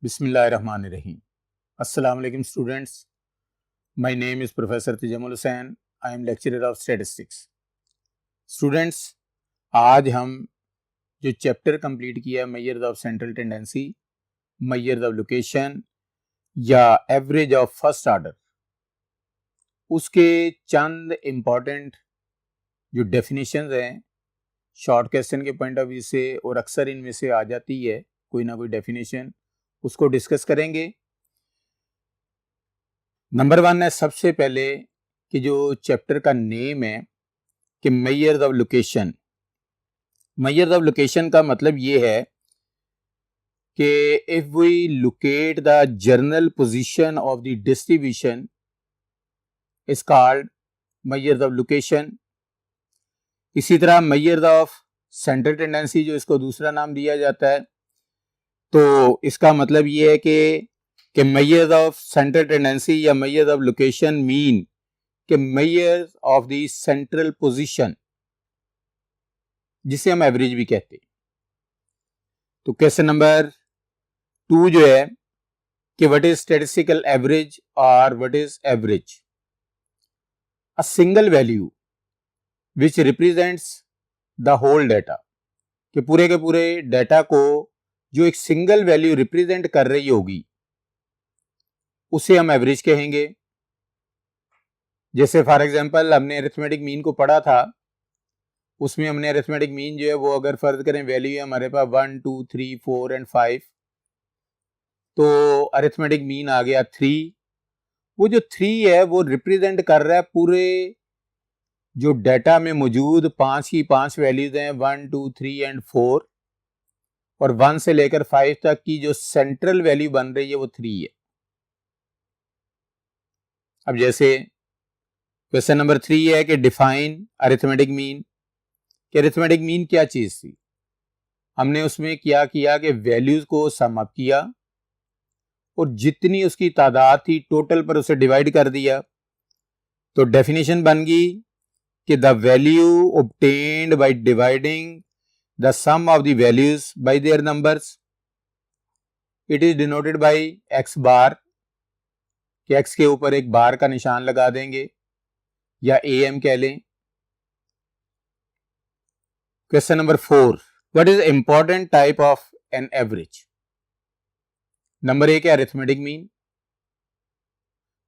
Bismillahirrahmanirrahim. Assalamu alaikum students. My name is Professor Tijamul Hussain. I am lecturer of statistics. Students, आज हम जो chapter complete किया measures of central tendency, measures of location या average of first order, उसके चंद important जो definitions हैं short question के point of view से और अक्सर इनमें से आ जाती है कोई ना कोई डेफिनेशन, उसको डिस्कस करेंगे। नंबर 1 है सबसे पहले कि जो चैप्टर का नेम है कि measures of location. Measures of location का मतलब ये है कि if we locate the general position of the distribution is called measures of location. इसी तरह मेजर्स ऑफ सेंट्रल टेंडेंसी जो इसको दूसरा नाम दिया जाता है, तो इसका मतलब ये है कि मेजर्स ऑफ सेंट्रल टेंडेंसी या मेजर्स ऑफ लोकेशन मीन कि measures of the central position, जिसे हम एवरेज भी कहते हैं। तो क्वेश्चन नंबर 2 जो है कि व्हाट इज स्टैटिस्टिकल एवरेज और what is average? A single value which represents the whole data, कि पूरे के पूरे डाटा को जो एक सिंगल वैल्यू रिप्रेजेंट कर रही होगी उसे हम एवरेज कहेंगे। जैसे फॉर एग्जांपल हमने अरिथमेटिक मीन को पढ़ा था, उसमें हमने अरिथमेटिक मीन जो है वो अगर फर्ज करें वैल्यू है हमारे पास 1 2 3 4 एंड 5, तो अरिथमेटिक मीन आ गया 3। वो जो 3 है वो रिप्रेजेंट कर रहा है पूरे जो डाटा में मौजूद 5 की 5 वैल्यूज हैं 1 2 3 एंड 4, और 1 से लेकर 5 तक की जो सेंट्रल वैल्यू बन रही है वो 3 है। अब जैसे क्वेश्चन नंबर 3 है कि डिफाइन अरिथमेटिक मीन, कि अरिथमेटिक मीन क्या चीज थी। हमने उसमें क्या किया कि वैल्यूज को सम अप किया और जितनी उसकी तादाद थी टोटल पर उसे डिवाइड कर दिया। तो डेफिनेशन बन गई कि the value obtained by dividing the sum of the values by their numbers, it is denoted by x bar, कि एक्स के ऊपर एक बार का निशान लगा देंगे या एम कह लें। Question number 4, what is important type of an average? Number 1 है अरिथमेटिक मीन,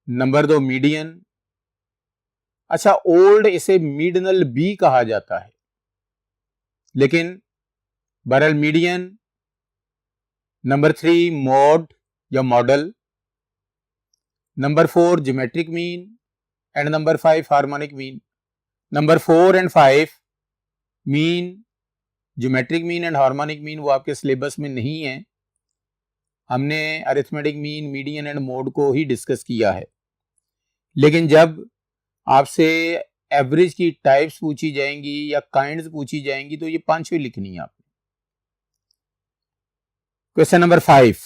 नंबर 2 मीडियन। अच्छा, ओल्ड इसे मीडियनल भी कहा जाता है, लेकिन बहरहाल मीडियन। नंबर 3 मोड या model, number 4 geometric mean and number 5 harmonic mean. Number 4 and 5 mean, geometric mean and harmonic mean वो आपके सिलेबस में नहीं है। हमने arithmetic mean, median and mode को ही डिस्कस किया है। लेकिन जब आपसे एवरेज की टाइप्स पूछी जाएंगी या काइंड्स पूछी जाएंगी तो ये 5 भी लिखनी है आपने। Question number 5,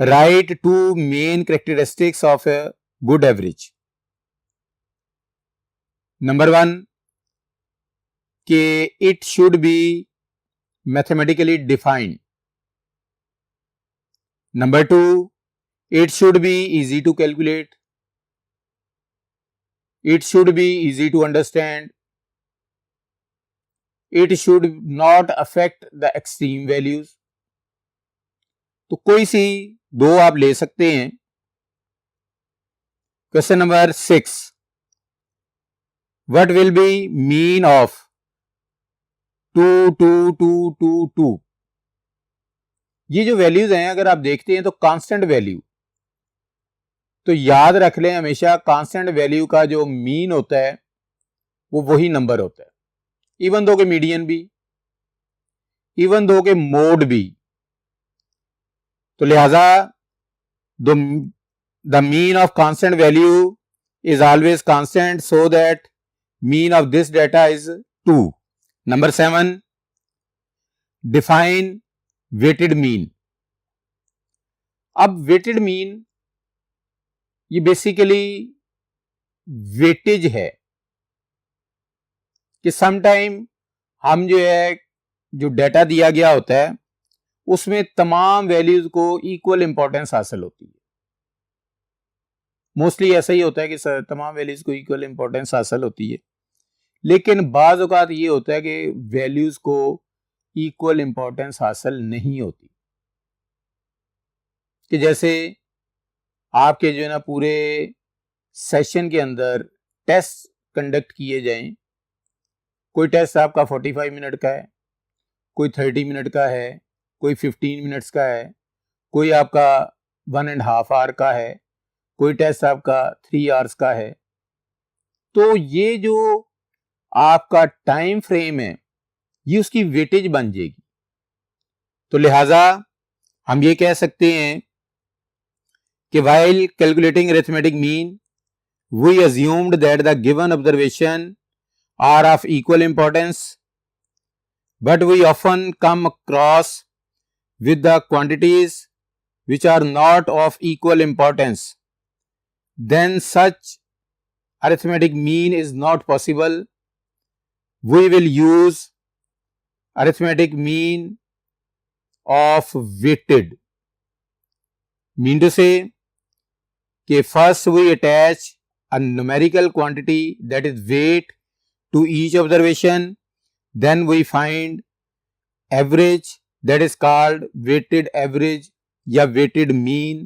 right 2 main characteristics of a good average. Number 1 कि it should be mathematically defined. Number 2, it should be easy to calculate, it should be easy to understand, it should not affect the extreme values। तो कोई सी 2 आप ले सकते हैं। Question number 6, what will be mean of 2 2 2 2 2? ये जो values हैं अगर आप देखते हैं तो कांस्टेंट वैल्यू, तो याद रख लें हमेशा कांस्टेंट वैल्यू का जो मीन होता है वो वही नंबर होता है, इवन दो के मीडियन भी, इवन दो के मोड भी। तो लिहाजा the mean of constant value is always constant, so that mean of this data is 2। Number 7, define weighted mean. अब वेटेड मीन ये बेसिकली वेटेज है कि समटाइम हम जो है जो डाटा दिया गया होता है उसमें तमाम वैल्यूज को इक्वल इंपॉर्टेंस हासिल होती है। मोस्टली ऐसा ही होता है कि तमाम वैल्यूज को इक्वल इंपॉर्टेंस हासिल होती है, लेकिन बाज औकात ये होता है कि वैल्यूज को इक्वल इंपॉर्टेंस हासिल नहीं होती। कि जैसे आपके जो है ना पूरे सेशन के अंदर टेस्ट कंडक्ट किए जाएं, कोई टेस्ट आपका 45 मिनट का है, कोई 30 मिनट का है, कोई 15 मिनट्स का है, कोई आपका 1.5 आवर का है, कोई टेस्ट आपका 3 आवर्स का है। तो ये जो आपका टाइम फ्रेम है ये उसकी वेटेज बन जाएगी। तो लिहाजा हम ये कह सकते हैं कि while calculating arithmetic mean we assumed that the given observation are of equal importance, but we often come across with the quantities which are not of equal importance. Then such arithmetic mean is not possible. We will use arithmetic mean of weighted. Mean to say कि first we attach a numerical quantity, that is weight, to each observation. Then we find average, that is called weighted average या weighted mean.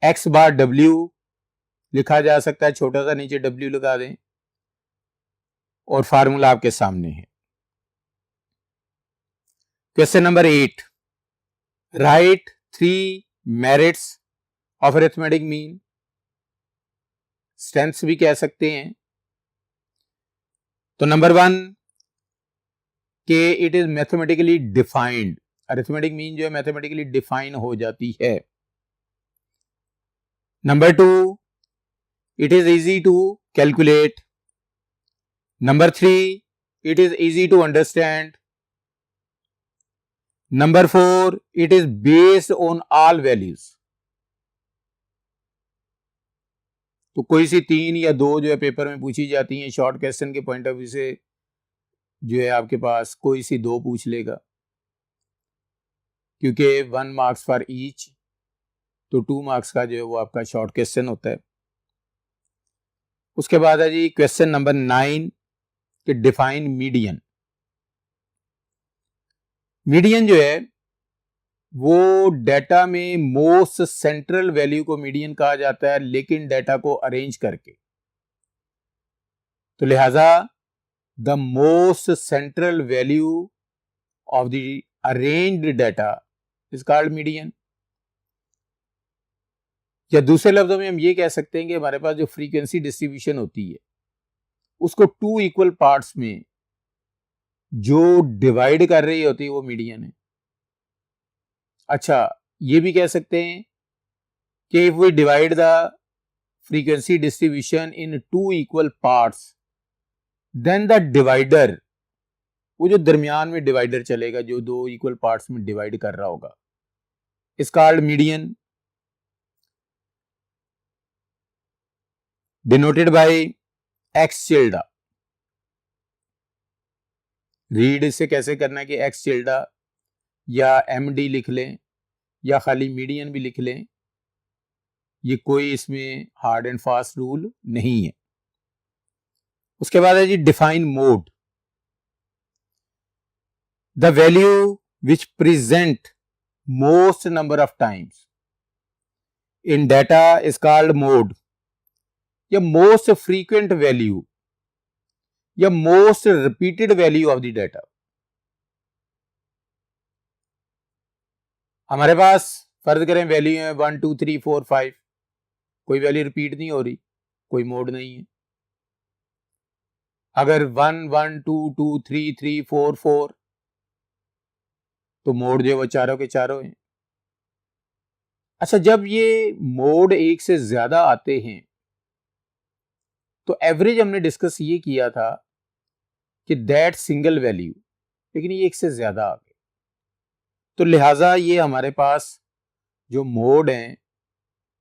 x बार w लिखा जा सकता है, छोटा सा नीचे w लगा दें और फार्मूला आपके सामने है। Question number 8, write 3 merits of arithmetic mean. Strengths भी कह सकते हैं। तो नंबर 1 के it is mathematically defined. Arithmetic mean जो है मैथमेटिकली डिफाइन हो जाती है। Number 2 it is easy to calculate. Number 3 it is easy to understand. Number 4 it is based on all values. तो कोई सी 3 या 2 जो है पेपर में पूछी जाती हैं, शॉर्ट क्वेश्चन के पॉइंट ऑफ व्यू से जो है आपके पास कोई सी 2 पूछ लेगा, क्योंकि 1 मार्क्स फॉर ईच, तो 2 मार्क्स का जो है वो आपका शॉर्ट क्वेश्चन होता है। उसके बाद है जी क्वेश्चन नंबर 9 कि डिफाइन मीडियन। मीडियन जो है वो डाटा में मोस्ट सेंट्रल वैल्यू को मीडियन कहा जाता है, लेकिन डाटा को अरेंज करके। तो लिहाजा the most central value of the arranged data is called median. या दूसरे लफ्जों में हम ये कह सकते हैं कि हमारे पास जो फ्रीक्वेंसी डिस्ट्रीब्यूशन होती है उसको 2 इक्वल पार्ट्स में जो डिवाइड कर रही होती है वो मीडियन है। अच्छा, ये भी कह सकते हैं कि if we divide the frequency distribution in 2 equal parts, then the divider, वो जो दरमियान में डिवाइडर चलेगा जो 2 इक्वल पार्ट्स में डिवाइड कर रहा होगा, is called median, denoted by x tilde. Read इसे कैसे करना है कि एक्स टिल्डा या एमडी लिख लें या खाली मीडियन भी लिख लें, ये कोई इसमें हार्ड एंड फास्ट रूल नहीं है। उसके बाद है g define mode. The value which present most number of times in data is called mode, या मोस्ट फ्रीक्वेंट वैल्यू या most repeated value of the data. हमारे पास फर्ज करें वैल्यू है 1 2 3 4 5, कोई वैल्यू रिपीट नहीं हो रही, कोई मोड नहीं है। अगर 1 1 2 2 3 3 4 4, तो मोड जो है वो चारों के चारों हैं। अच्छा, जब ये मोड एक से ज्यादा आते हैं तो एवरेज हमने डिस्कस ये किया था कि दैट सिंगल वैल्यू, लेकिन ये एक से ज्यादा आ गए, तो लिहाजा ये हमारे पास जो मोड हैं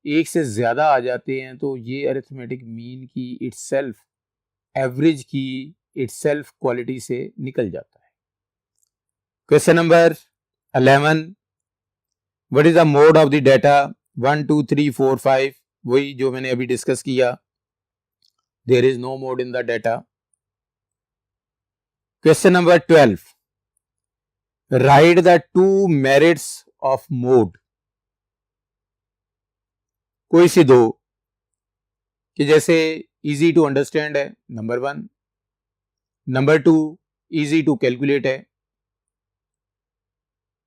एक से ज्यादा आ जाते हैं, तो ये अरिथमेटिक मीन की इटसेल्फ, एवरेज की इटसेल्फ क्वालिटी से निकल जाता है। Question number 11, what is the mode of the data? 1 2 3 4 5, वही जो मैंने अभी डिस्कस किया, there is no mode in the data. Question number 12, write the two merits of mode. कोई सी दो कि जैसे इजी टू अंडरस्टैंड है, number 1, number 2 easy to calculate है।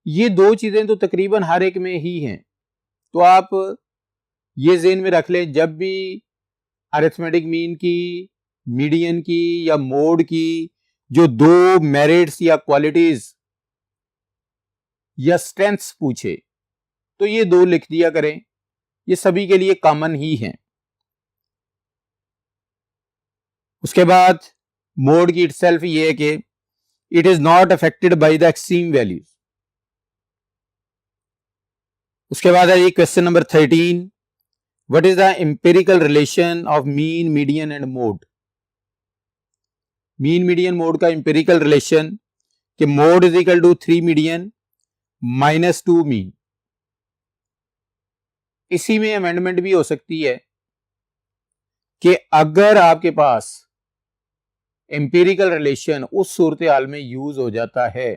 ये दो चीजें तो तकरीबन हर एक में ही हैं, तो आप ये ज़हन में रख लें, जब भी अरिथमेटिक मीन की, मीडियन की या मोड की जो दो मेरिट्स या क्वालिटीज या स्ट्रेंथ्स पूछे तो ये दो लिख दिया करें, ये सभी के लिए कॉमन ही हैं। उसके बाद मोड की इटसेल्फ ये है कि it is not affected by the extreme values. उसके बाद है ये question number 13, what is the empirical relation of mean, median and mode. Mean, median, mode का एम्पिरिकल रिलेशन कि mode is equal to 3 median minus 2 mean. इसी में amendment भी हो सकती है कि अगर आपके पास एम्पिरिकल रिलेशन उस सूरत हाल में यूज हो जाता है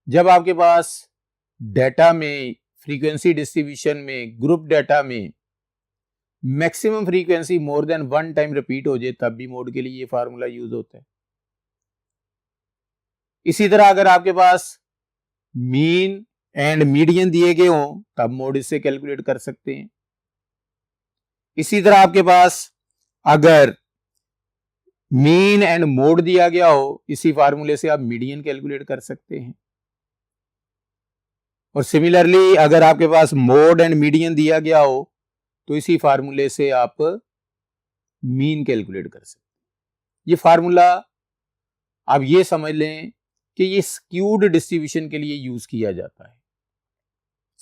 जब आपके पास डाटा में, फ्रीक्वेंसी डिस्ट्रीब्यूशन में, ग्रुप डाटा में maximum frequency more than 1 time repeat हो जाए, तब भी मोड के लिए ये फार्मूला यूज होता है। इसी तरह अगर आपके पास मीन एंड मीडियन दिए गए हों तब मोड इससे कैलकुलेट कर सकते हैं। इसी तरह आपके पास अगर मीन एंड मोड दिया गया हो, इसी फार्मूले से आप मीडियन कैलकुलेट कर सकते हैं। और सिमिलरली अगर आपके पास मोड एंड मीडियन दिया गया हो तो इसी फार्मूले से आप मीन कैलकुलेट कर सकते हैं। ये फार्मूला आप ये समझ लें कि ये स्क्यूड डिस्ट्रीब्यूशन के लिए यूज किया जाता है।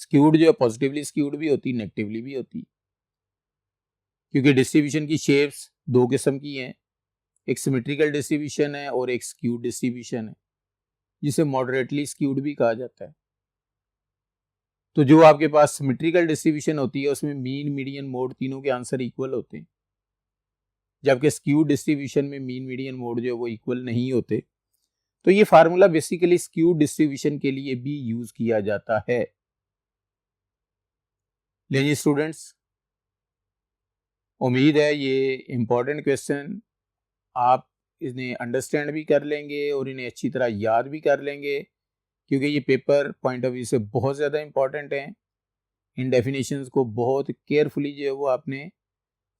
स्क्यूड जो है पॉजिटिवली स्क्यूड भी होती, नेगेटिवली भी होती, क्योंकि डिस्ट्रीब्यूशन की शेप्स दो किस्म की हैं, एक सिमेट्रिकल डिस्ट्रीब्यूशन है और एक स्क्यूड डिस्ट्रीब्यूशन है, जिसे मॉडरेटली स्क्यूड भी कहा जाता है। तो जो आपके पास सिमेट्रिकल डिस्ट्रीब्यूशन होती है उसमें मीन, मीडियन, मोड तीनों के आंसर इक्वल होते हैं, जबकि स्क्यूड डिस्ट्रीब्यूशन में मीन, मीडियन, मोड जो है वो इक्वल नहीं होते। तो ये फार्मूला बेसिकली स्क्यूड डिस्ट्रीब्यूशन के लिए भी यूज किया जाता है। लेकिन स्टूडेंट्स, उम्मीद है ये इंपॉर्टेंट क्वेश्चन आप इन्हें अंडरस्टैंड भी कर लेंगे और इन्हें अच्छी तरह याद भी कर लेंगे, क्योंकि ये पेपर पॉइंट ऑफ व्यू से बहुत ज़्यादा इंपॉर्टेंट हैं। इन डेफिनेशंस को बहुत केयरफुली जो है वो आपने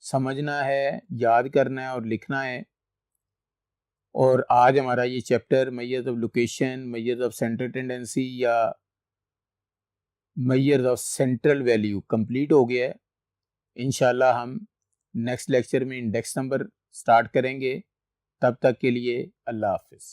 समझना है, याद करना है और लिखना है। और आज हमारा ये chapter measures of location, measures of central tendency या measures of central value complete हो गया है। इंशाल्लाह हम नेक्स्ट लेक्चर में इंडेक्स नंबर स्टार्ट करेंगे। तब तक के लिए अल्लाह हाफिज़।